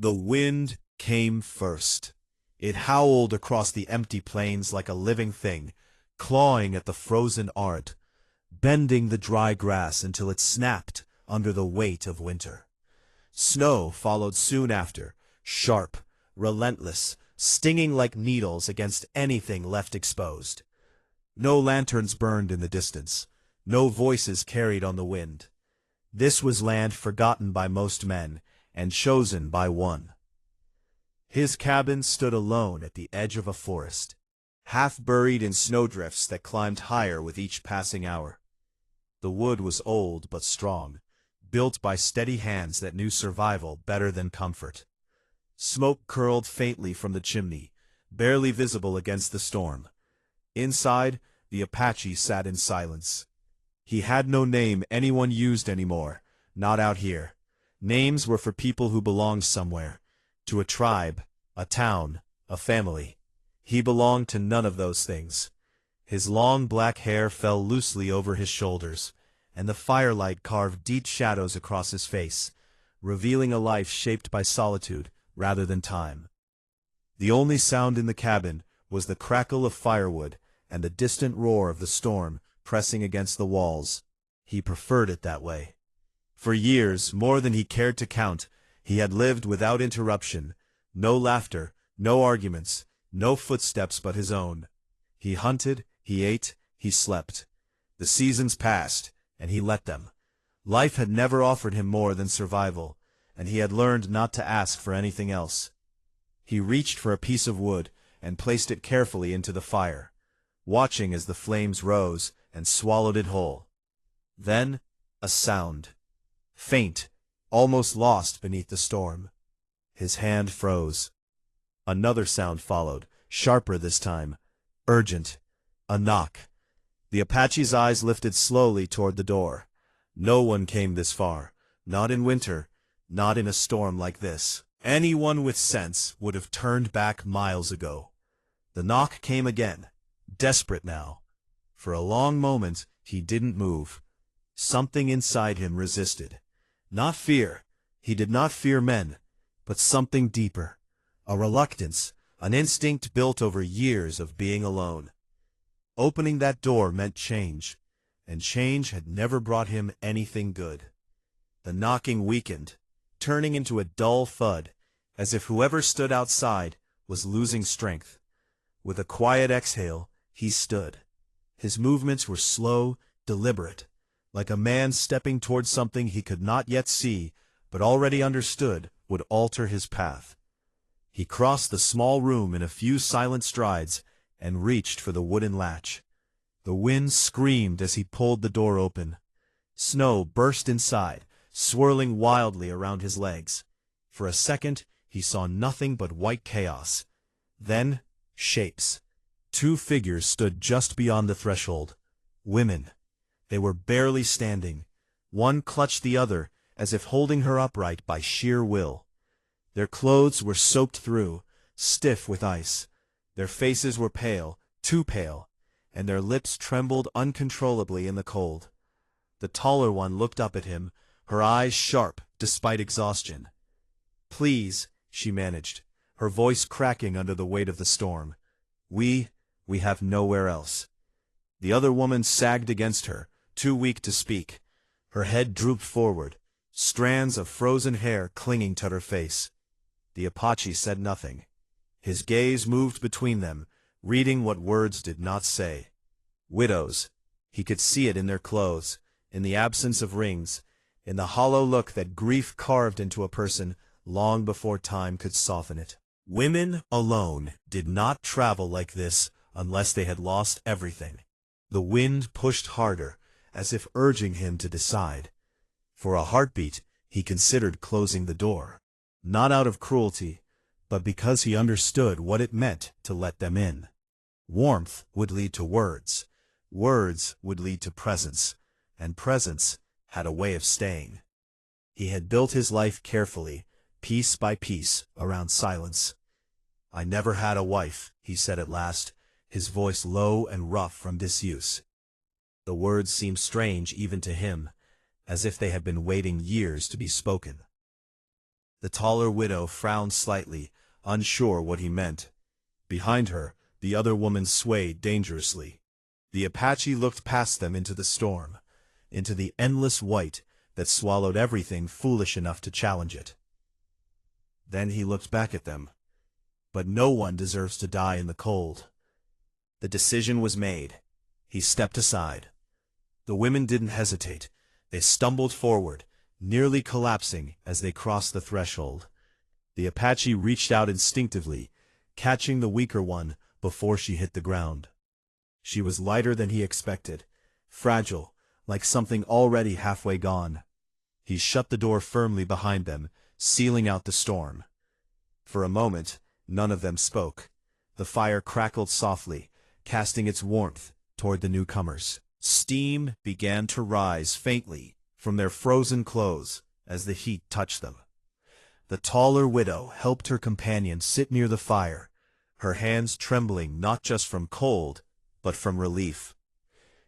The wind came first. It howled across the empty plains like a living thing, clawing at the frozen art, bending the dry grass until it snapped under the weight of winter. Snow followed soon after, sharp, relentless, stinging like needles against anything left exposed. No lanterns burned in the distance, no voices carried on the wind. This was land forgotten by most men, and chosen by one. His cabin stood alone at the edge of a forest, half buried in snowdrifts that climbed higher with each passing hour. The wood was old but strong, built by steady hands that knew survival better than comfort. Smoke curled faintly from the chimney, barely visible against the storm. Inside, the Apache sat in silence. He had no name anyone used anymore, not out here. Names were for people who belonged somewhere, to a tribe, a town, a family. He belonged to none of those things. His long black hair fell loosely over his shoulders, and the firelight carved deep shadows across his face, revealing a life shaped by solitude rather than time. The only sound in the cabin was the crackle of firewood and the distant roar of the storm pressing against the walls. He preferred it that way. For years, more than he cared to count, he had lived without interruption, no laughter, no arguments, no footsteps but his own. He hunted, he ate, he slept. The seasons passed, and he let them. Life had never offered him more than survival, and he had learned not to ask for anything else. He reached for a piece of wood and placed it carefully into the fire, watching as the flames rose and swallowed it whole. Then, a sound. Faint, almost lost beneath the storm. His hand froze. Another sound followed, sharper this time, urgent. A knock. The Apache's eyes lifted slowly toward the door. No one came this far, not in winter, not in a storm like this. Anyone with sense would have turned back miles ago. The knock came again, desperate now. For a long moment, he didn't move. Something inside him resisted. Not fear. He did not fear men, but something deeper. A reluctance, an instinct built over years of being alone. Opening that door meant change, and change had never brought him anything good. The knocking weakened, turning into a dull thud, as if whoever stood outside was losing strength. With a quiet exhale, he stood. His movements were slow, deliberate, like a man stepping toward something he could not yet see, but already understood would alter his path. He crossed the small room in a few silent strides and reached for the wooden latch. The wind screamed as he pulled the door open. Snow burst inside, swirling wildly around his legs. For a second, he saw nothing but white chaos. Then, shapes. Two figures stood just beyond the threshold. Women. They were barely standing. One clutched the other, as if holding her upright by sheer will. Their clothes were soaked through, stiff with ice. Their faces were pale, too pale, and their lips trembled uncontrollably in the cold. The taller one looked up at him, her eyes sharp despite exhaustion. "Please," she managed, her voice cracking under the weight of the storm. We have nowhere else." The other woman sagged against her, too weak to speak. Her head drooped forward, strands of frozen hair clinging to her face. The Apache said nothing. His gaze moved between them, reading what words did not say. Widows. He could see it in their clothes, in the absence of rings, in the hollow look that grief carved into a person long before time could soften it. Women alone did not travel like this unless they had lost everything. The wind pushed harder, as if urging him to decide. For a heartbeat, he considered closing the door. Not out of cruelty, but because he understood what it meant to let them in. Warmth would lead to words. Words would lead to presence, and presence had a way of staying. He had built his life carefully, piece by piece, around silence. "I never had a wife," he said at last, his voice low and rough from disuse. The words seemed strange even to him, as if they had been waiting years to be spoken. The taller widow frowned slightly, unsure what he meant. Behind her, the other woman swayed dangerously. The Apache looked past them into the storm, into the endless white that swallowed everything foolish enough to challenge it. Then he looked back at them. But no one deserves to die in the cold. The decision was made. He stepped aside. The women didn't hesitate. They stumbled forward, nearly collapsing as they crossed the threshold. The Apache reached out instinctively, catching the weaker one before she hit the ground. She was lighter than he expected, fragile, like something already halfway gone. He shut the door firmly behind them, sealing out the storm. For a moment, none of them spoke. The fire crackled softly, casting its warmth toward the newcomers. Steam began to rise faintly from their frozen clothes as the heat touched them. The taller widow helped her companion sit near the fire, her hands trembling not just from cold, but from relief.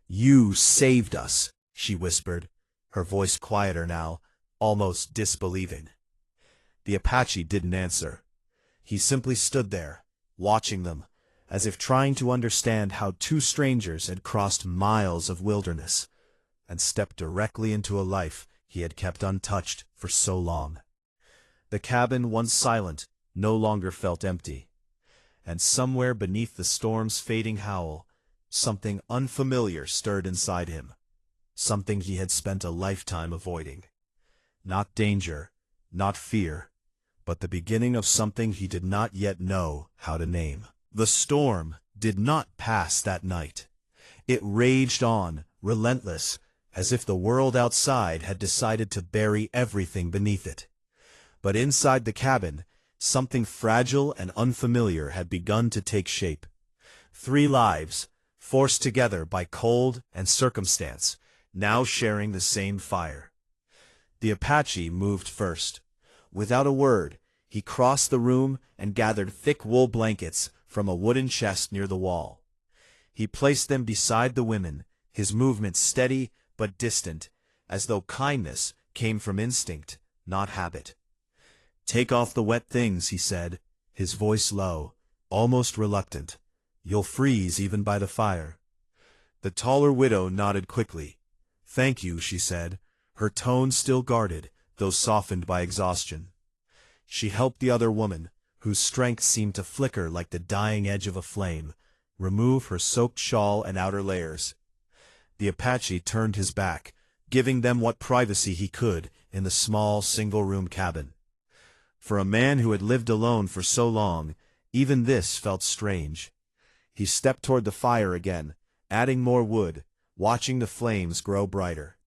"You saved us," she whispered, her voice quieter now, almost disbelieving. The Apache didn't answer. He simply stood there, watching them, as if trying to understand how two strangers had crossed miles of wilderness and stepped directly into a life he had kept untouched for so long. The cabin, once silent, no longer felt empty. And somewhere beneath the storm's fading howl, something unfamiliar stirred inside him, something he had spent a lifetime avoiding. Not danger, not fear, but the beginning of something he did not yet know how to name. The storm did not pass that night. It raged on, relentless, as if the world outside had decided to bury everything beneath it. But inside the cabin, something fragile and unfamiliar had begun to take shape. 3 lives, forced together by cold and circumstance, now sharing the same fire. The Apache moved first. Without a word, he crossed the room and gathered thick wool blankets from a wooden chest near the wall. He placed them beside the women, his movements steady but distant, as though kindness came from instinct, not habit. "Take off the wet things," he said, his voice low, almost reluctant. "You'll freeze even by the fire." The taller widow nodded quickly. "Thank you," she said, her tone still guarded, though softened by exhaustion. She helped the other woman, whose strength seemed to flicker like the dying edge of a flame, remove her soaked shawl and outer layers. The Apache turned his back, giving them what privacy he could in the small single-room cabin. For a man who had lived alone for so long, even this felt strange. He stepped toward the fire again, adding more wood, watching the flames grow brighter.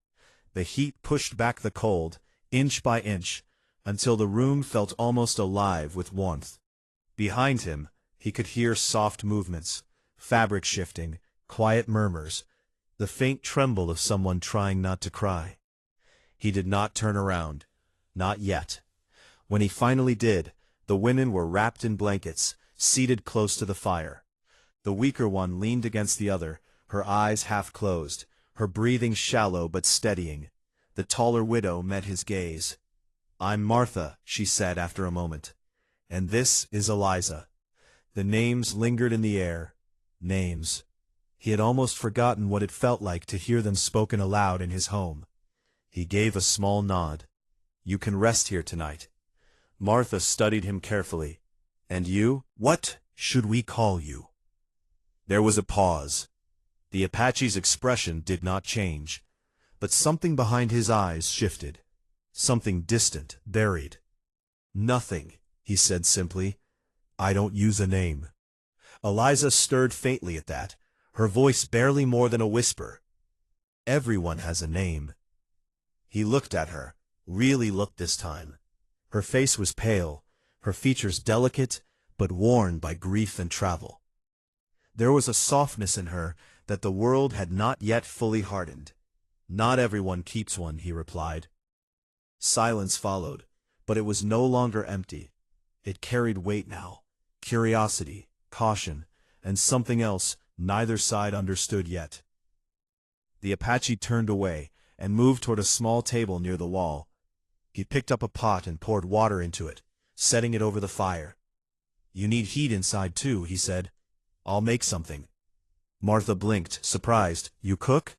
The heat pushed back the cold, inch by inch, until the room felt almost alive with warmth. Behind him, he could hear soft movements, fabric shifting, quiet murmurs, the faint tremble of someone trying not to cry. He did not turn around. Not yet. When he finally did, the women were wrapped in blankets, seated close to the fire. The weaker one leaned against the other, her eyes half closed, her breathing shallow but steadying. The taller widow met his gaze. "I'm Martha," she said after a moment. "And this is Eliza." The names lingered in the air. Names. He had almost forgotten what it felt like to hear them spoken aloud in his home. He gave a small nod. "You can rest here tonight." Martha studied him carefully. "And you? What should we call you?" There was a pause. The Apache's expression did not change, but something behind his eyes shifted. Something distant, buried. "Nothing," he said simply. "I don't use a name." Eliza stirred faintly at that, her voice barely more than a whisper. "Everyone has a name." He looked at her, really looked this time. Her face was pale, her features delicate, but worn by grief and travel. There was a softness in her that the world had not yet fully hardened. "Not everyone keeps one," he replied. Silence followed, but it was no longer empty. It carried weight now, curiosity, caution, and something else neither side understood yet. The Apache turned away and moved toward a small table near the wall. He picked up a pot and poured water into it, setting it over the fire. "You need heat inside too," he said. "I'll make something." Martha blinked, surprised. "You cook?"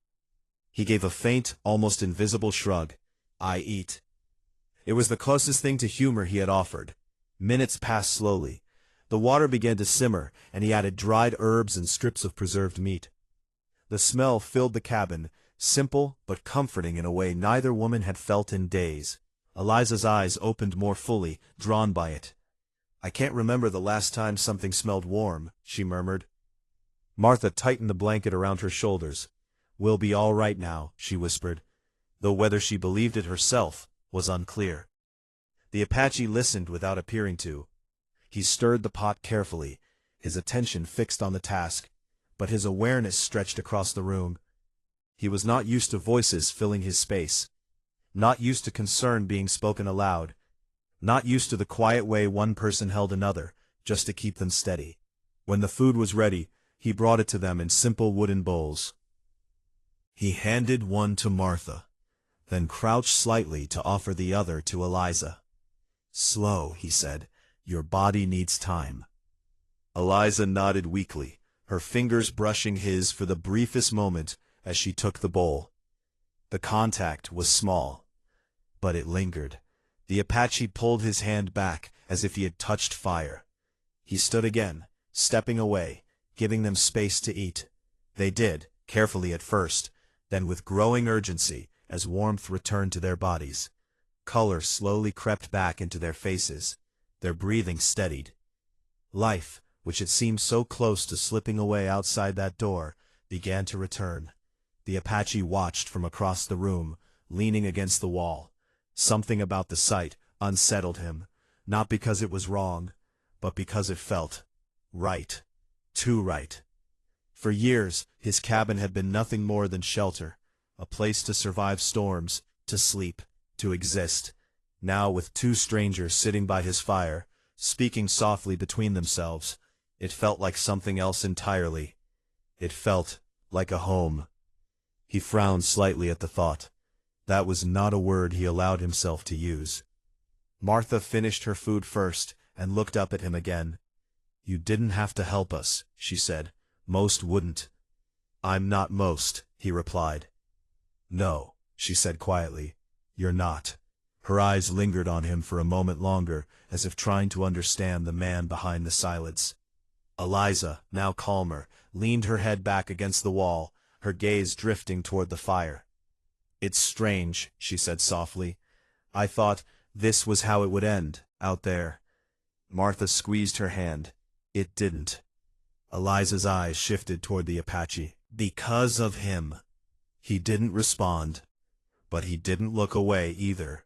He gave a faint, almost invisible shrug. "I eat." It was the closest thing to humor he had offered. Minutes passed slowly. The water began to simmer, and he added dried herbs and strips of preserved meat. The smell filled the cabin, simple but comforting in a way neither woman had felt in days. Eliza's eyes opened more fully, drawn by it. "I can't remember the last time something smelled warm," she murmured. Martha tightened the blanket around her shoulders. "We'll be all right now," she whispered, though whether she believed it herself was unclear. The Apache listened without appearing to. He stirred the pot carefully, his attention fixed on the task, but his awareness stretched across the room. He was not used to voices filling his space, not used to concern being spoken aloud, not used to the quiet way one person held another, just to keep them steady. When the food was ready, he brought it to them in simple wooden bowls. He handed one to Martha, then crouched slightly to offer the other to Eliza. "Slow," he said. "Your body needs time." Eliza nodded weakly, her fingers brushing his for the briefest moment as she took the bowl. The contact was small, but it lingered. The Apache pulled his hand back as if he had touched fire. He stood again, stepping away, giving them space to eat. They did, carefully at first, then with growing urgency as warmth returned to their bodies. Color slowly crept back into their faces. Their breathing steadied. Life, which had seemed so close to slipping away outside that door, began to return. The Apache watched from across the room, leaning against the wall. Something about the sight unsettled him, not because it was wrong, but because it felt right. Too right. For years, his cabin had been nothing more than shelter, a place to survive storms, to sleep, to exist. Now, with two strangers sitting by his fire, speaking softly between themselves, it felt like something else entirely. It felt like a home. He frowned slightly at the thought. That was not a word he allowed himself to use. Martha finished her food first and looked up at him again. "You didn't have to help us," she said. "Most wouldn't." "I'm not most," he replied. "No," she said quietly. "You're not." Her eyes lingered on him for a moment longer, as if trying to understand the man behind the silence. Eliza, now calmer, leaned her head back against the wall, her gaze drifting toward the fire. "It's strange," she said softly. "I thought this was how it would end, out there." Martha squeezed her hand. It didn't. Eliza's eyes shifted toward the Apache. "Because of him." He didn't respond, but he didn't look away either.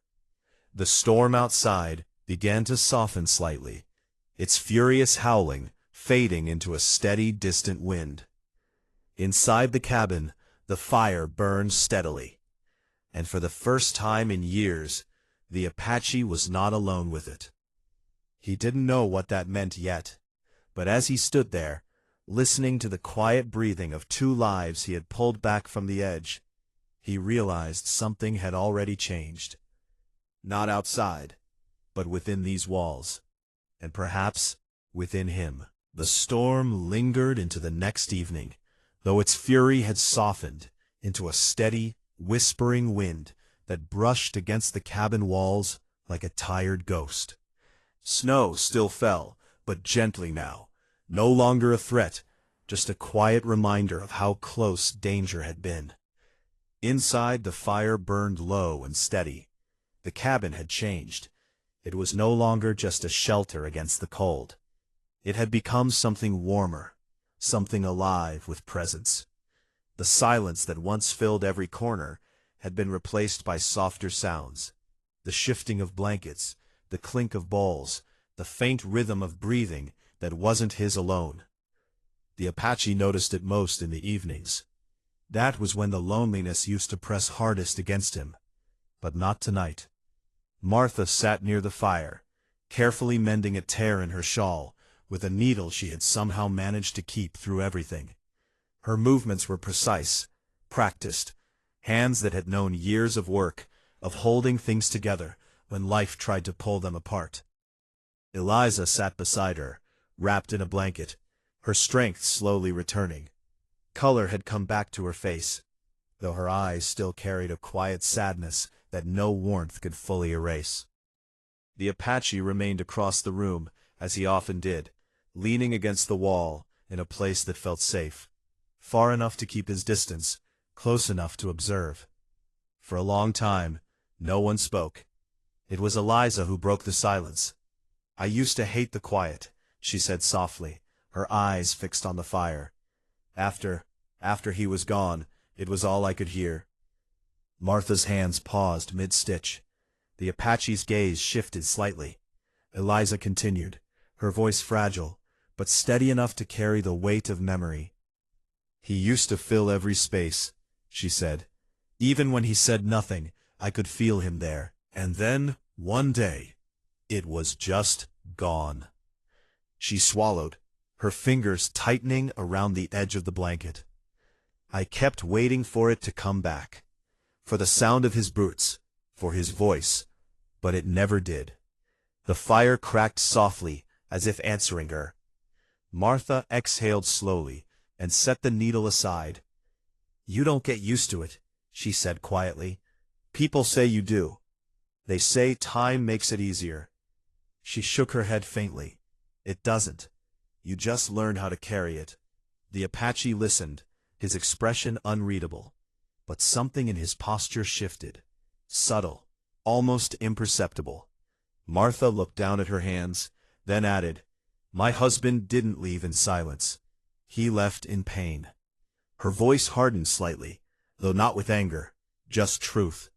The storm outside began to soften slightly, its furious howling fading into a steady, distant wind. Inside the cabin, the fire burned steadily, and for the first time in years, the Apache was not alone with it. He didn't know what that meant yet, but as he stood there, listening to the quiet breathing of two lives he had pulled back from the edge, he realized something had already changed. Not outside, but within these walls, and perhaps within him. The storm lingered into the next evening, though its fury had softened into a steady, whispering wind that brushed against the cabin walls like a tired ghost. Snow still fell, but gently now, no longer a threat, just a quiet reminder of how close danger had been. Inside, the fire burned low and steady. The cabin had changed. It was no longer just a shelter against the cold. It had become something warmer, something alive with presence. The silence that once filled every corner had been replaced by softer sounds. The shifting of blankets, the clink of bowls, the faint rhythm of breathing that wasn't his alone. The Apache noticed it most in the evenings. That was when the loneliness used to press hardest against him. But not tonight. Martha sat near the fire, carefully mending a tear in her shawl, with a needle she had somehow managed to keep through everything. Her movements were precise, practiced, hands that had known years of work, of holding things together, when life tried to pull them apart. Eliza sat beside her, wrapped in a blanket, her strength slowly returning. Color had come back to her face, though her eyes still carried a quiet sadness that no warmth could fully erase. The Apache remained across the room, as he often did, leaning against the wall in a place that felt safe, far enough to keep his distance, close enough to observe. For a long time, no one spoke. It was Eliza who broke the silence. "I used to hate the quiet," she said softly, her eyes fixed on the fire. After he was gone, it was all I could hear." Martha's hands paused mid-stitch. The Apache's gaze shifted slightly. Eliza continued, her voice fragile, but steady enough to carry the weight of memory. "He used to fill every space," she said. "Even when he said nothing, I could feel him there. And then, one day, it was just gone." She swallowed, her fingers tightening around the edge of the blanket. "I kept waiting for it to come back, for the sound of his boots, for his voice, but it never did." The fire cracked softly, as if answering her. Martha exhaled slowly and set the needle aside. "You don't get used to it," she said quietly. "People say you do. They say time makes it easier." She shook her head faintly. "It doesn't. You just learn how to carry it." The Apache listened, his expression unreadable, but something in his posture shifted. Subtle, almost imperceptible. Martha looked down at her hands, then added, "My husband didn't leave in silence. He left in pain." Her voice hardened slightly, though not with anger, just truth.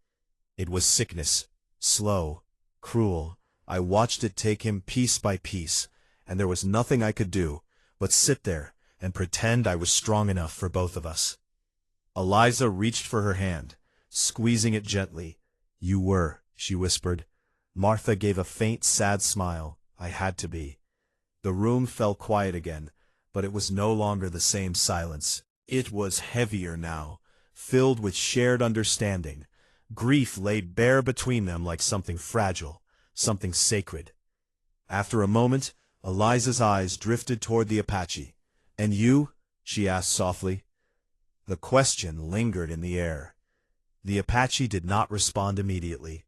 It was sickness, slow, cruel. I watched it take him piece by piece, and there was nothing I could do but sit there and pretend I was strong enough for both of us. Eliza reached for her hand, squeezing it gently. "You were," she whispered. Martha gave a faint, sad smile. "I had to be." The room fell quiet again, but it was no longer the same silence. It was heavier now, filled with shared understanding. Grief laid bare between them like something fragile, something sacred. After a moment, Eliza's eyes drifted toward the Apache. "And you?" she asked softly. The question lingered in the air. The Apache did not respond immediately.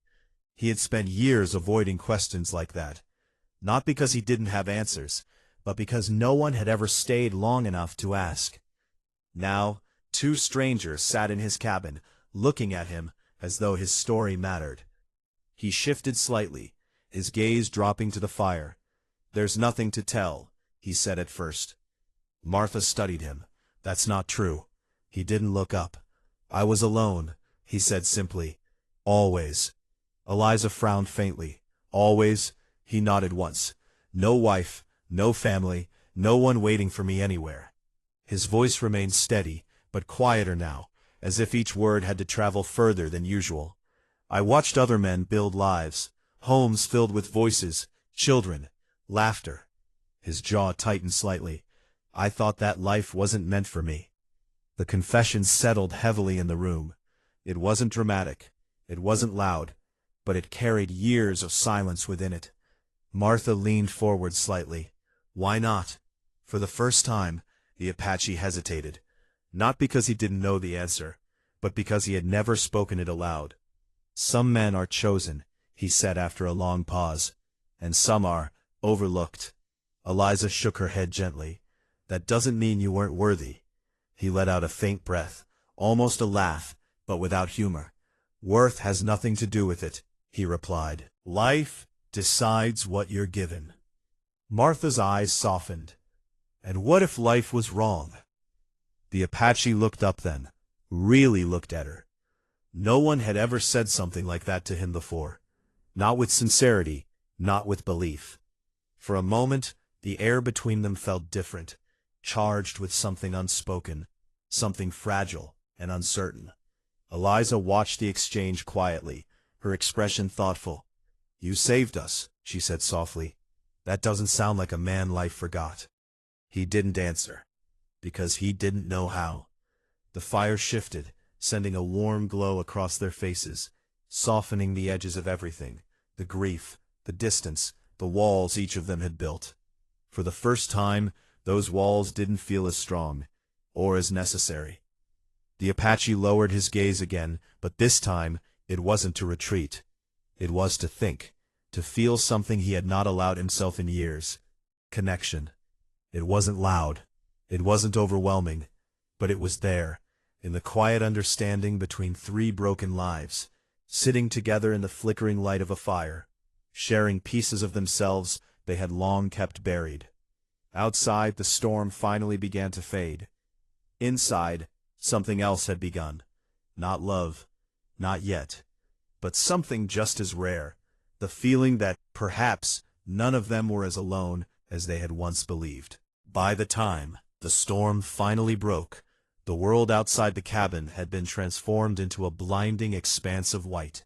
He had spent years avoiding questions like that, not because he didn't have answers, but because no one had ever stayed long enough to ask. Now, two strangers sat in his cabin, looking at him as though his story mattered. He shifted slightly, his gaze dropping to the fire. "There's nothing to tell," he said at first. Martha studied him. "That's not true." He didn't look up. "I was alone," he said simply. "Always." Eliza frowned faintly. "Always?" He nodded once. "No wife, no family, no one waiting for me anywhere." His voice remained steady, but quieter now, as if each word had to travel further than usual. "I watched other men build lives, homes filled with voices, children, laughter." His jaw tightened slightly. "I thought that life wasn't meant for me." The confession settled heavily in the room. It wasn't dramatic, it wasn't loud, but it carried years of silence within it. Martha leaned forward slightly. "Why not?" For the first time, the Apache hesitated, not because he didn't know the answer, but because he had never spoken it aloud. "Some men are chosen," he said after a long pause, "and some are overlooked." Eliza shook her head gently. "That doesn't mean you weren't worthy." He let out a faint breath, almost a laugh, but without humor. "Worth has nothing to do with it," he replied. "Life decides what you're given." Martha's eyes softened. "And what if life was wrong?" The Apache looked up then, really looked at her. No one had ever said something like that to him before. Not with sincerity, not with belief. For a moment, the air between them felt different, charged with something unspoken, something fragile and uncertain. Eliza watched the exchange quietly, her expression thoughtful. "You saved us," she said softly. "That doesn't sound like a man life forgot." He didn't answer, because he didn't know how. The fire shifted, sending a warm glow across their faces, softening the edges of everything, The grief, the distance, the walls each of them had built. For the first time, those walls didn't feel as strong, or as necessary. The Apache lowered his gaze again, but this time, it wasn't to retreat. It was to think, to feel something he had not allowed himself in years. Connection. It wasn't loud. It wasn't overwhelming. But it was there, in the quiet understanding between three broken lives, sitting together in the flickering light of a fire, sharing pieces of themselves they had long kept buried. Outside, the storm finally began to fade. Inside, something else had begun. Not love, not yet, but something just as rare, the feeling that, perhaps, none of them were as alone as they had once believed. By the time the storm finally broke, the world outside the cabin had been transformed into a blinding expanse of white.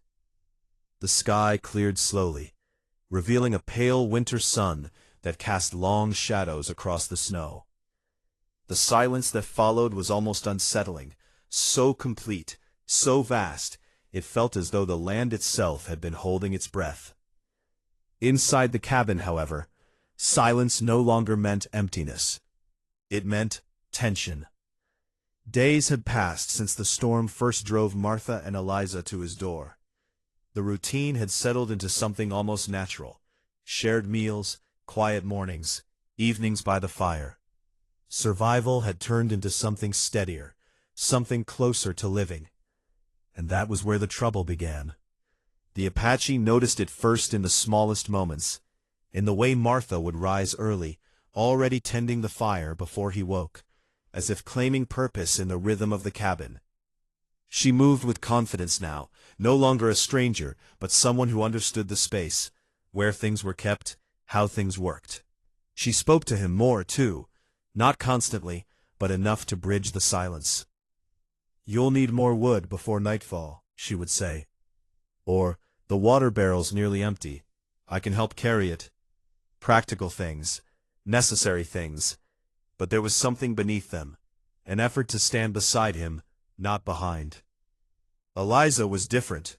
The sky cleared slowly, revealing a pale winter sun that cast long shadows across the snow. The silence that followed was almost unsettling, so complete, so vast, it felt as though the land itself had been holding its breath. Inside the cabin, however, silence no longer meant emptiness. It meant tension. Days had passed since the storm first drove Martha and Eliza to his door. The routine had settled into something almost natural. Shared meals, quiet mornings, evenings by the fire. Survival had turned into something steadier, something closer to living. And that was where the trouble began. The Apache noticed it first in the smallest moments, in the way Martha would rise early, already tending the fire before he woke, as if claiming purpose in the rhythm of the cabin. She moved with confidence now, no longer a stranger, but someone who understood the space, where things were kept, how things worked. She spoke to him more, too, not constantly, but enough to bridge the silence. "You'll need more wood before nightfall," she would say. Or, "The water barrel's nearly empty. I can help carry it." Practical things, necessary things. But there was something beneath them, an effort to stand beside him, not behind. Eliza was different.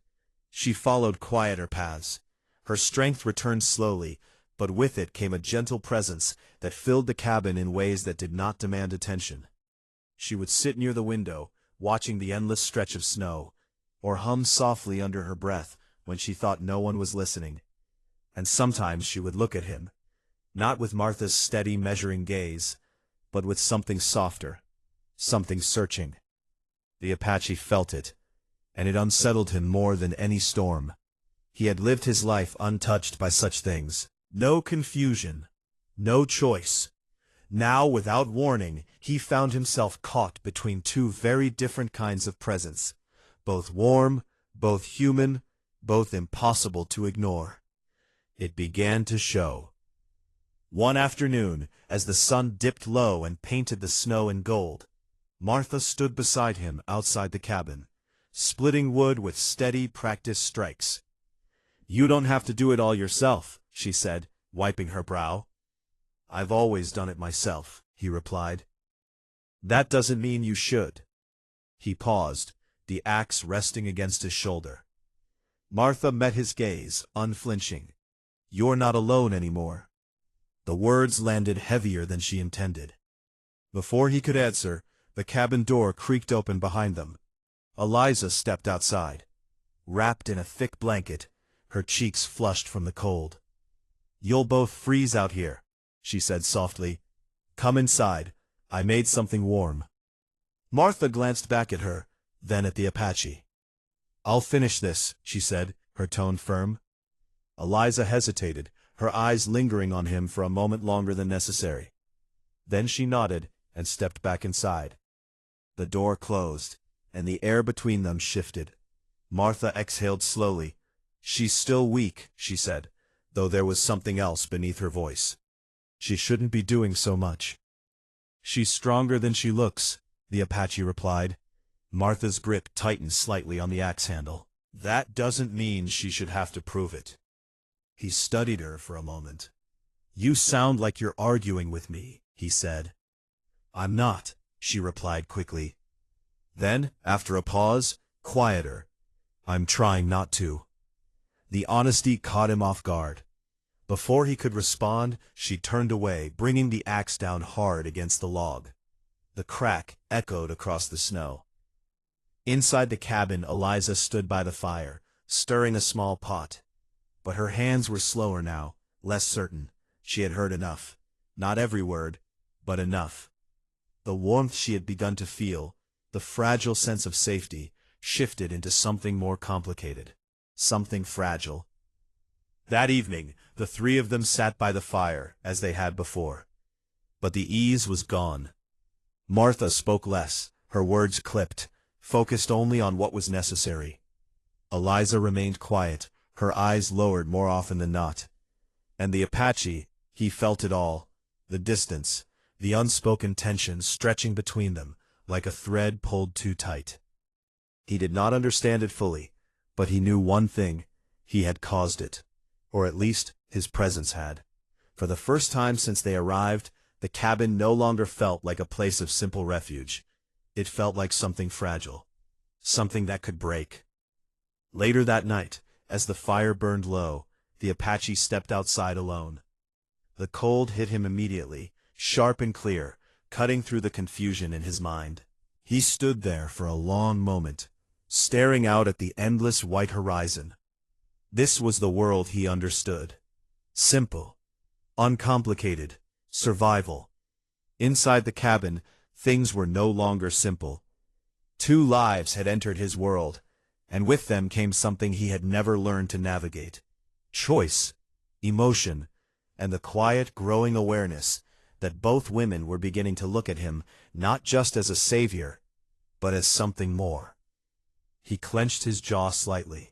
She followed quieter paths. Her strength returned slowly, but with it came a gentle presence that filled the cabin in ways that did not demand attention. She would sit near the window, watching the endless stretch of snow, or hum softly under her breath when she thought no one was listening. And sometimes she would look at him, not with Martha's steady, measuring gaze, but with something softer, something searching. The Apache felt it, and it unsettled him more than any storm. He had lived his life untouched by such things. No confusion, no choice. Now, without warning, he found himself caught between two very different kinds of presence, both warm, both human, both impossible to ignore. It began to show. One afternoon, as the sun dipped low and painted the snow in gold, Martha stood beside him outside the cabin, splitting wood with steady, practiced strikes. "You don't have to do it all yourself," she said, wiping her brow. "I've always done it myself," he replied. "That doesn't mean you should." He paused, the axe resting against his shoulder. Martha met his gaze, unflinching. "You're not alone anymore." The words landed heavier than she intended. Before he could answer, the cabin door creaked open behind them. Eliza stepped outside. Wrapped in a thick blanket, her cheeks flushed from the cold. "You'll both freeze out here," she said softly. "Come inside. I made something warm." Martha glanced back at her, then at the Apache. "I'll finish this," she said, her tone firm. Eliza hesitated, her eyes lingering on him for a moment longer than necessary. Then she nodded and stepped back inside. The door closed, and the air between them shifted. Martha exhaled slowly. "She's still weak," she said, though there was something else beneath her voice. "She shouldn't be doing so much." "She's stronger than she looks," the Apache replied. Martha's grip tightened slightly on the axe handle. "That doesn't mean she should have to prove it." He studied her for a moment. "You sound like you're arguing with me," he said. "I'm not," she replied quickly. Then, after a pause, quieter, "I'm trying not to." The honesty caught him off guard. Before he could respond, she turned away, bringing the axe down hard against the log. The crack echoed across the snow. Inside the cabin, Eliza stood by the fire, stirring a small pot. But her hands were slower now, less certain. She had heard enough. Not every word, but enough. The warmth she had begun to feel, the fragile sense of safety, shifted into something more complicated. Something fragile. That evening, the three of them sat by the fire, as they had before. But the ease was gone. Martha spoke less, her words clipped, focused only on what was necessary. Eliza remained quiet, her eyes lowered more often than not. And the Apache, he felt it all, the distance, the unspoken tension stretching between them, like a thread pulled too tight. He did not understand it fully, but he knew one thing: he had caused it. Or at least, his presence had. For the first time since they arrived, the cabin no longer felt like a place of simple refuge. It felt like something fragile. Something that could break. Later that night, as the fire burned low, the Apache stepped outside alone. The cold hit him immediately, sharp and clear, cutting through the confusion in his mind. He stood there for a long moment, staring out at the endless white horizon. This was the world he understood. Simple. Uncomplicated. Survival. Inside the cabin, things were no longer simple. Two lives had entered his world, and with them came something he had never learned to navigate. Choice, emotion, and the quiet, growing awareness that both women were beginning to look at him not just as a savior, but as something more. He clenched his jaw slightly.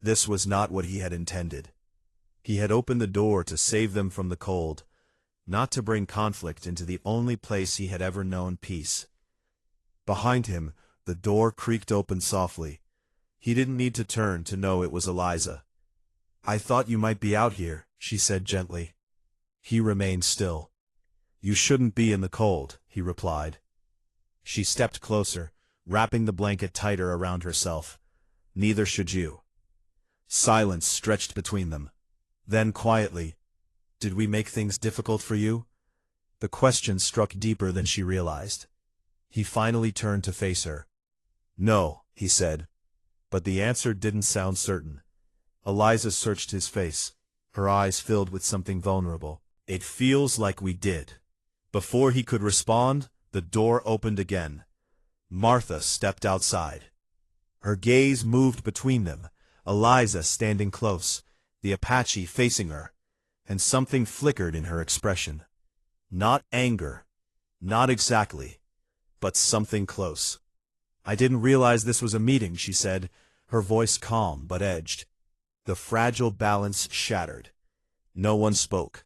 This was not what he had intended. He had opened the door to save them from the cold, not to bring conflict into the only place he had ever known peace. Behind him, the door creaked open softly. He didn't need to turn to know it was Eliza. "I thought you might be out here," she said gently. He remained still. "You shouldn't be in the cold," he replied. She stepped closer, wrapping the blanket tighter around herself. "Neither should you." Silence stretched between them. Then quietly, "Did we make things difficult for you?" The question struck deeper than she realized. He finally turned to face her. "No," he said. But the answer didn't sound certain. Eliza searched his face, her eyes filled with something vulnerable. "It feels like we did." Before he could respond, the door opened again. Martha stepped outside. Her gaze moved between them, Eliza standing close, the Apache facing her, and something flickered in her expression. Not anger, not exactly, but something close. "I didn't realize this was a meeting," she said, her voice calm but edged. The fragile balance shattered. No one spoke.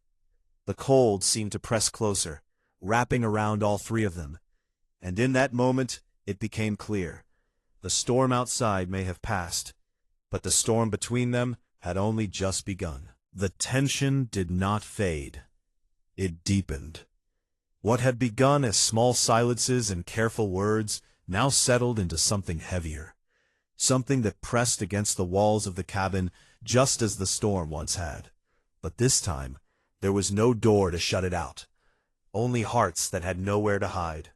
The cold seemed to press closer, wrapping around all three of them. And in that moment, it became clear. The storm outside may have passed, but the storm between them had only just begun. The tension did not fade. It deepened. What had begun as small silences and careful words now settled into something heavier. Something that pressed against the walls of the cabin just as the storm once had. But this time, there was no door to shut it out. Only hearts that had nowhere to hide.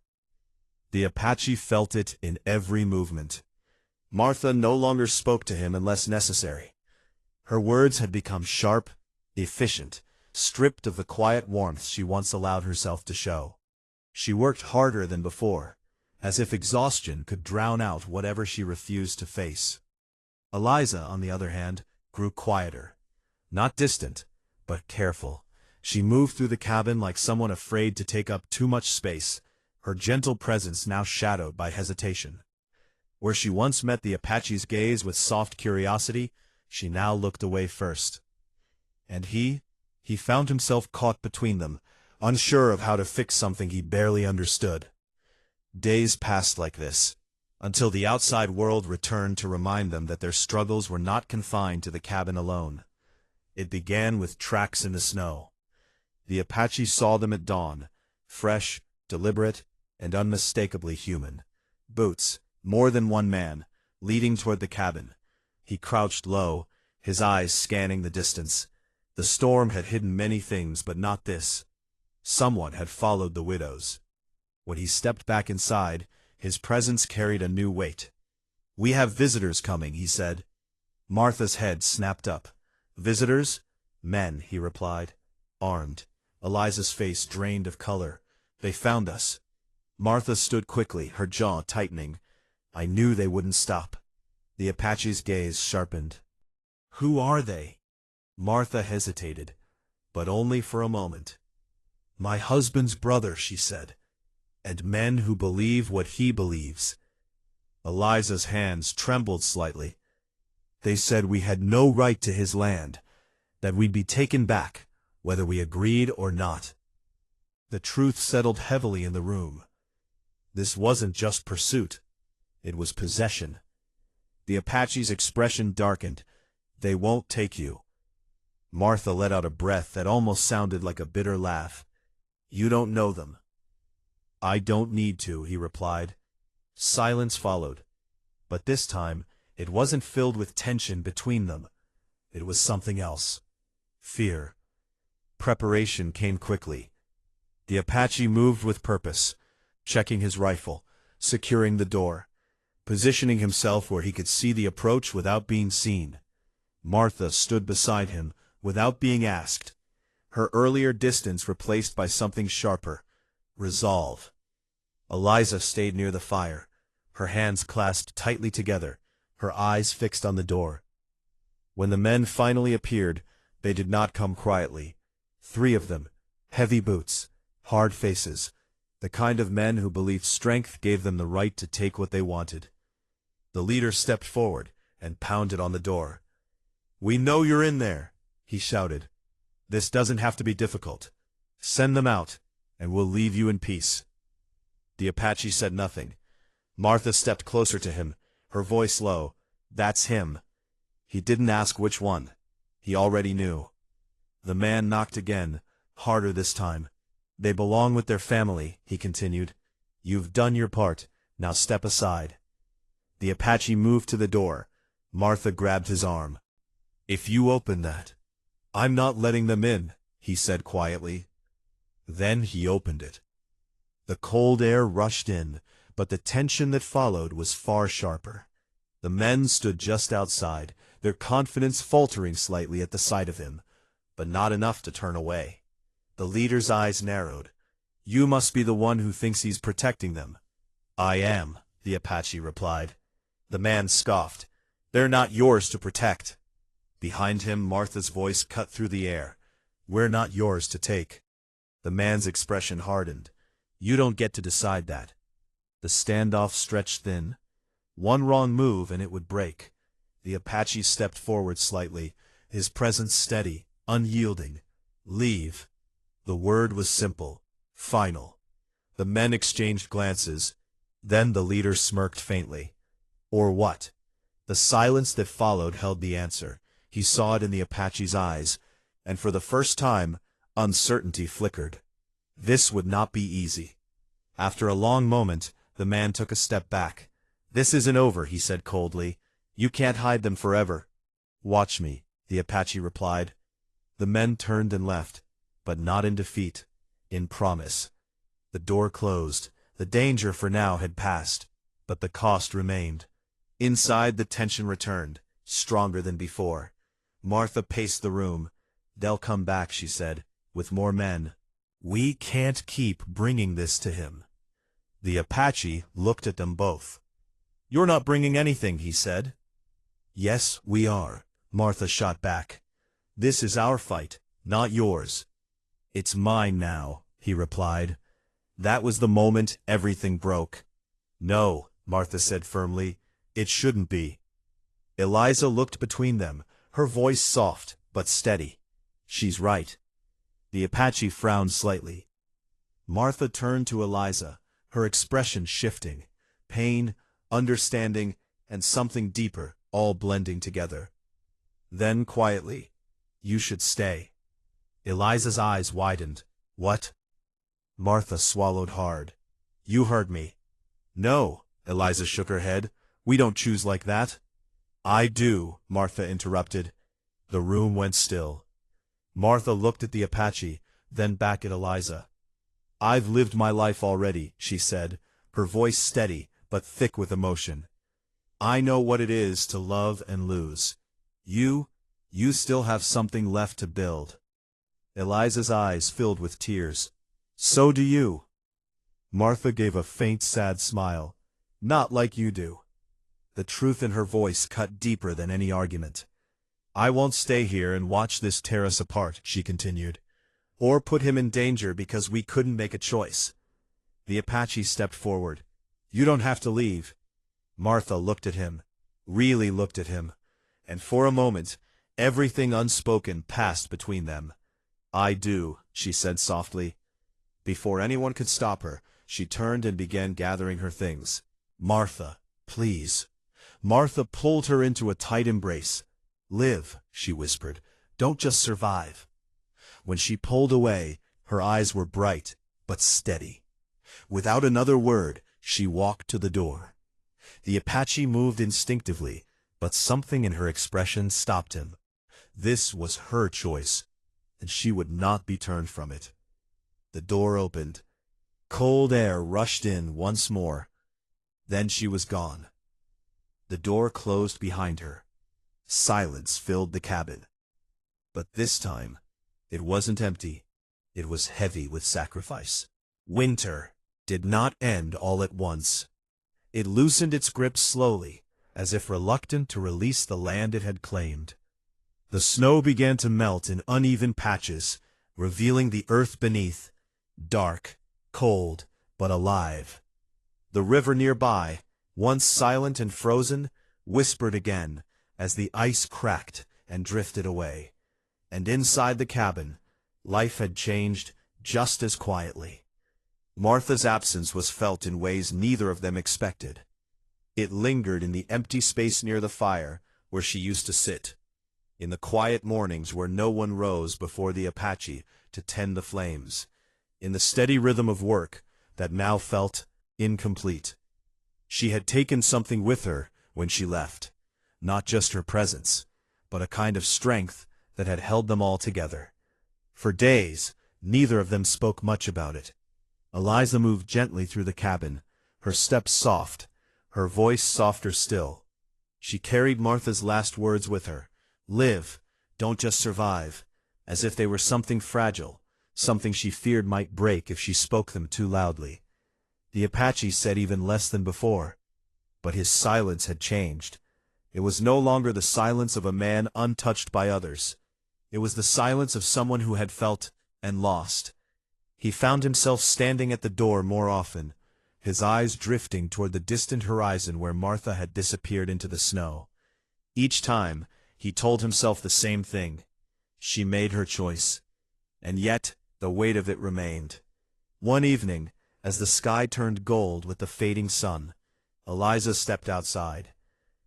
The Apache felt it in every movement. Martha no longer spoke to him unless necessary. Her words had become sharp, efficient, stripped of the quiet warmth she once allowed herself to show. She worked harder than before, as if exhaustion could drown out whatever she refused to face. Eliza, on the other hand, grew quieter. Not distant, but careful. She moved through the cabin like someone afraid to take up too much space, her gentle presence now shadowed by hesitation. Where she once met the Apache's gaze with soft curiosity, she now looked away first. And he found himself caught between them, unsure of how to fix something he barely understood. Days passed like this, until the outside world returned to remind them that their struggles were not confined to the cabin alone. It began with tracks in the snow. The Apache saw them at dawn, fresh, deliberate, and unmistakably human. Boots, more than one man, leading toward the cabin. He crouched low, his eyes scanning the distance. The storm had hidden many things, but not this. Someone had followed the widows. When he stepped back inside, his presence carried a new weight. "We have visitors coming," he said. Martha's head snapped up. "Visitors?" "Men," he replied. "Armed." Eliza's face drained of color. "They found us." Martha stood quickly, her jaw tightening. "I knew they wouldn't stop." The Apache's gaze sharpened. "Who are they?" Martha hesitated, but only for a moment. "My husband's brother," she said, "and men who believe what he believes." Eliza's hands trembled slightly. "They said we had no right to his land, that we'd be taken back, whether we agreed or not." The truth settled heavily in the room. This wasn't just pursuit. It was possession. The Apache's expression darkened. "They won't take you." Martha let out a breath that almost sounded like a bitter laugh. "You don't know them." "I don't need to," he replied. Silence followed. But this time, it wasn't filled with tension between them. It was something else. Fear. Preparation came quickly. The Apache moved with purpose, checking his rifle, securing the door, positioning himself where he could see the approach without being seen. Martha stood beside him, without being asked, her earlier distance replaced by something sharper: resolve. Eliza stayed near the fire, her hands clasped tightly together, her eyes fixed on the door. When the men finally appeared, they did not come quietly. 3 of them, heavy boots, hard faces, the kind of men who believed strength gave them the right to take what they wanted. The leader stepped forward and pounded on the door. "We know you're in there," he shouted. "This doesn't have to be difficult. Send them out, and we'll leave you in peace." The Apache said nothing. Martha stepped closer to him, her voice low. "That's him." He didn't ask which one. He already knew. The man knocked again, harder this time. "They belong with their family," he continued. "You've done your part, now step aside." The Apache moved to the door. Martha grabbed his arm. "If you open that, I'm not letting them in," he said quietly. Then he opened it. The cold air rushed in, but the tension that followed was far sharper. The men stood just outside, their confidence faltering slightly at the sight of him, but not enough to turn away. The leader's eyes narrowed. "You must be the one who thinks he's protecting them." "I am," the Apache replied. The man scoffed. "They're not yours to protect." Behind him, Martha's voice cut through the air. "We're not yours to take." The man's expression hardened. "You don't get to decide that." The standoff stretched thin. One wrong move and it would break. The Apache stepped forward slightly, his presence steady, unyielding. "Leave." The word was simple, final. The men exchanged glances. Then the leader smirked faintly. "Or what?" The silence that followed held the answer. He saw it in the Apache's eyes, and for the first time, uncertainty flickered. This would not be easy. After a long moment, the man took a step back. "This isn't over," he said coldly. "You can't hide them forever." "Watch me," the Apache replied. The men turned and left, but not in defeat, in promise. The door closed. The danger for now had passed, but the cost remained. Inside, the tension returned, stronger than before. Martha paced the room. "They'll come back," she said, "with more men. We can't keep bringing this to him." The Apache looked at them both. "You're not bringing anything," he said. "Yes, we are," Martha shot back. "This is our fight, not yours." "It's mine now," he replied. That was the moment everything broke. "No," Martha said firmly, "it shouldn't be." Eliza looked between them, her voice soft but steady. "She's right." The Apache frowned slightly. Martha turned to Eliza, her expression shifting. Pain, understanding, and something deeper, all blending together. Then quietly, "You should stay." Eliza's eyes widened. "What?" Martha swallowed hard. "You heard me." "No," Eliza shook her head. "We don't choose like that." "I do," Martha interrupted. The room went still. Martha looked at the Apache, then back at Eliza. "I've lived my life already," she said, her voice steady but thick with emotion. "I know what it is to love and lose. You still have something left to build." Eliza's eyes filled with tears. "So do you." Martha gave a faint, sad smile. "Not like you do." The truth in her voice cut deeper than any argument. "I won't stay here and watch this tear us apart," she continued, "or put him in danger because we couldn't make a choice." The Apache stepped forward. "You don't have to leave." Martha looked at him, really looked at him, and for a moment, everything unspoken passed between them. "I do," she said softly. Before anyone could stop her, she turned and began gathering her things. "Martha, please." Martha pulled her into a tight embrace. "Live," she whispered. "Don't just survive." When she pulled away, her eyes were bright, but steady. Without another word, she walked to the door. The Apache moved instinctively, but something in her expression stopped him. This was her choice, and she would not be turned from it. The door opened. Cold air rushed in once more. Then she was gone. The door closed behind her. Silence filled the cabin. But this time, it wasn't empty. It was heavy with sacrifice. Winter did not end all at once. It loosened its grip slowly, as if reluctant to release the land it had claimed. The snow began to melt in uneven patches, revealing the earth beneath, dark, cold, but alive. The river nearby, once silent and frozen, whispered again as the ice cracked and drifted away. And inside the cabin, life had changed just as quietly. Martha's absence was felt in ways neither of them expected. It lingered in the empty space near the fire where she used to sit, in the quiet mornings where no one rose before the Apache to tend the flames, in the steady rhythm of work that now felt incomplete. She had taken something with her when she left, not just her presence, but a kind of strength that had held them all together. For days, neither of them spoke much about it. Eliza moved gently through the cabin, her steps soft, her voice softer still. She carried Martha's last words with her. "Live, don't just survive," as if they were something fragile, something she feared might break if she spoke them too loudly. The Apache said even less than before, but his silence had changed. It was no longer the silence of a man untouched by others. It was the silence of someone who had felt and lost. He found himself standing at the door more often, his eyes drifting toward the distant horizon where Martha had disappeared into the snow. Each time, he told himself the same thing. She made her choice. And yet, the weight of it remained. One evening, as the sky turned gold with the fading sun, Eliza stepped outside.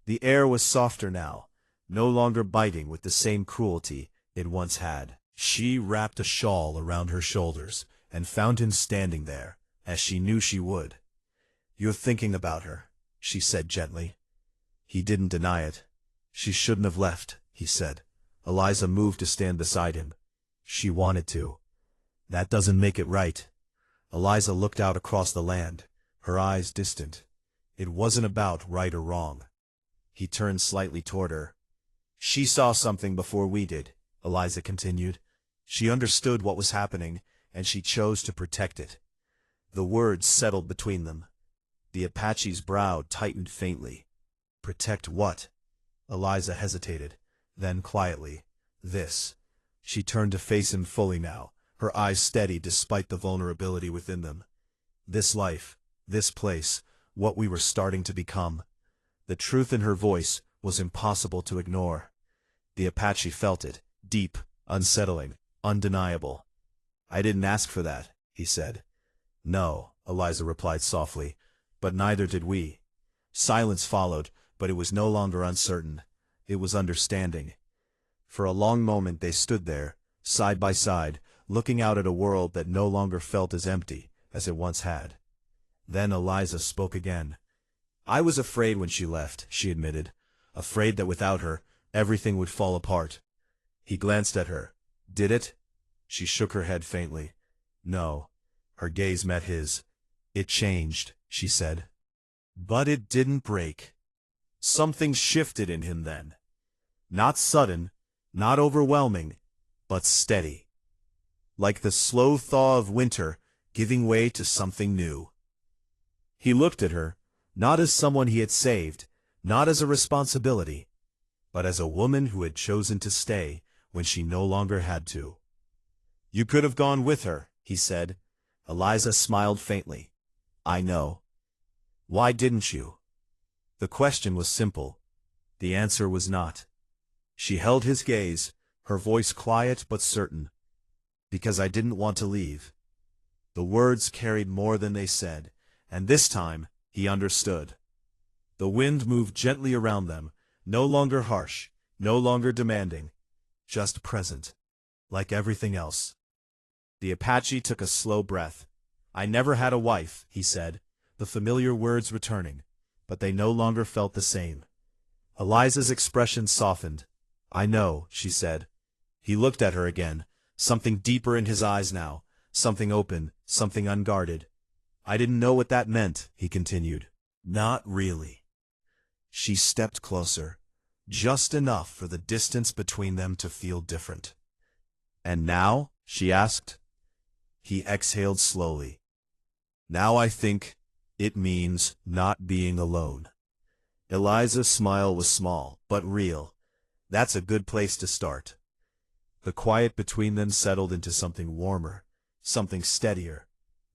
The air was softer now, no longer biting with the same cruelty it once had. She wrapped a shawl around her shoulders and found him standing there, as she knew she would. "You're thinking about her," she said gently. He didn't deny it. "She shouldn't have left," he said. Eliza moved to stand beside him. "She wanted to." "That doesn't make it right." Eliza looked out across the land, her eyes distant. "It wasn't about right or wrong." He turned slightly toward her. "She saw something before we did," Eliza continued. "She understood what was happening, and she chose to protect it." The words settled between them. The Apache's brow tightened faintly. "Protect what?" Eliza hesitated. Then quietly, "This." She turned to face him fully now, her eyes steady despite the vulnerability within them. "This life, this place, what we were starting to become." The truth in her voice was impossible to ignore. The Apache felt it, deep, unsettling, undeniable. "I didn't ask for that," he said. "No," Eliza replied softly, "but neither did we." Silence followed, but it was no longer uncertain. It was understanding. For a long moment they stood there, side by side, looking out at a world that no longer felt as empty as it once had. Then Eliza spoke again. "I was afraid when she left," she admitted. "Afraid that without her, everything would fall apart. He glanced at her. Did it? She shook her head faintly. No. Her gaze met his. It changed, she said. But it didn't break. Something shifted in him then. Not sudden, not overwhelming, but steady. Like the slow thaw of winter giving way to something new. He looked at her, not as someone he had saved, not as a responsibility, but as a woman who had chosen to stay when she no longer had to. You could have gone with her, he said. Eliza smiled faintly. I know. Why didn't you? The question was simple. The answer was not. She held his gaze, her voice quiet but certain. Because I didn't want to leave. The words carried more than they said, and this time he understood. The wind moved gently around them, no longer harsh, no longer demanding, just present, like everything else. The Apache took a slow breath. I never had a wife, he said, the familiar words returning, but they no longer felt the same. Eliza's expression softened. I know, she said. He looked at her again, something deeper in his eyes now, something open, something unguarded. I didn't know what that meant, he continued. Not really. She stepped closer, just enough for the distance between them to feel different. And now? She asked. He exhaled slowly. Now I think it means not being alone. Eliza's smile was small, but real. That's a good place to start. The quiet between them settled into something warmer, something steadier.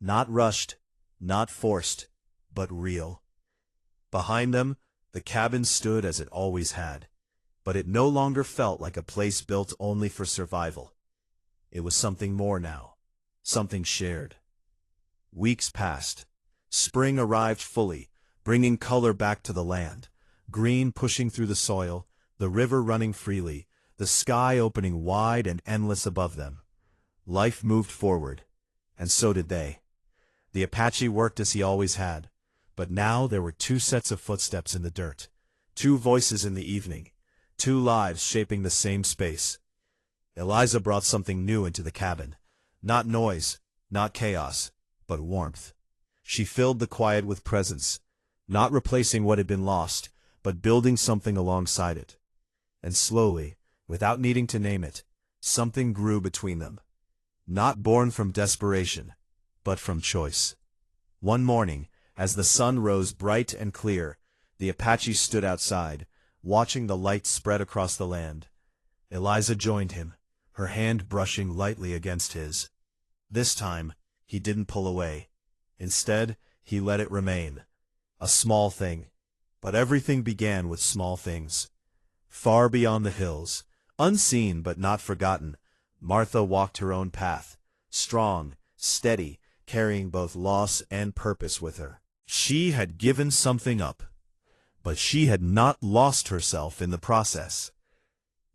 Not rushed, not forced, but real. Behind them, the cabin stood as it always had, but it no longer felt like a place built only for survival. It was something more now, something shared. Weeks passed. Spring arrived fully, bringing color back to the land, green pushing through the soil, the river running freely, the sky opening wide and endless above them. Life moved forward, and so did they. The Apache worked as he always had, but now there were two sets of footsteps in the dirt, two voices in the evening, two lives shaping the same space. Eliza brought something new into the cabin, not noise, not chaos, but warmth. She filled the quiet with presence, not replacing what had been lost, but building something alongside it. And slowly, without needing to name it, something grew between them. Not born from desperation, but from choice. One morning, as the sun rose bright and clear, the Apache stood outside, watching the light spread across the land. Eliza joined him, her hand brushing lightly against his. This time, he didn't pull away. Instead, he let it remain. A small thing. But everything began with small things. Far beyond the hills, unseen but not forgotten, Martha walked her own path, strong, steady, carrying both loss and purpose with her. She had given something up, but she had not lost herself in the process.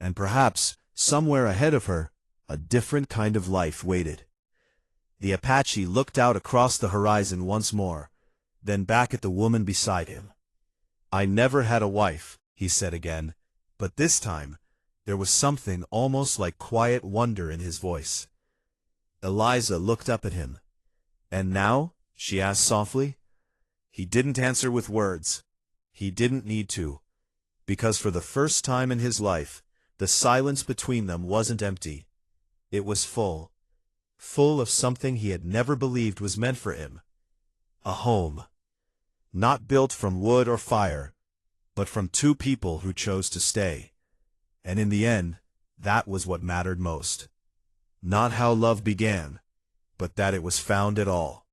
And perhaps, somewhere ahead of her, a different kind of life waited. The Apache looked out across the horizon once more, then back at the woman beside him. I never had a wife, he said again, but this time, there was something almost like quiet wonder in his voice. Eliza looked up at him. And now? She asked softly. He didn't answer with words. He didn't need to, because for the first time in his life, the silence between them wasn't empty. It was full. Full of something he had never believed was meant for him. A home. Not built from wood or fire, but from two people who chose to stay. And in the end, that was what mattered most. Not how love began, but that it was found at all.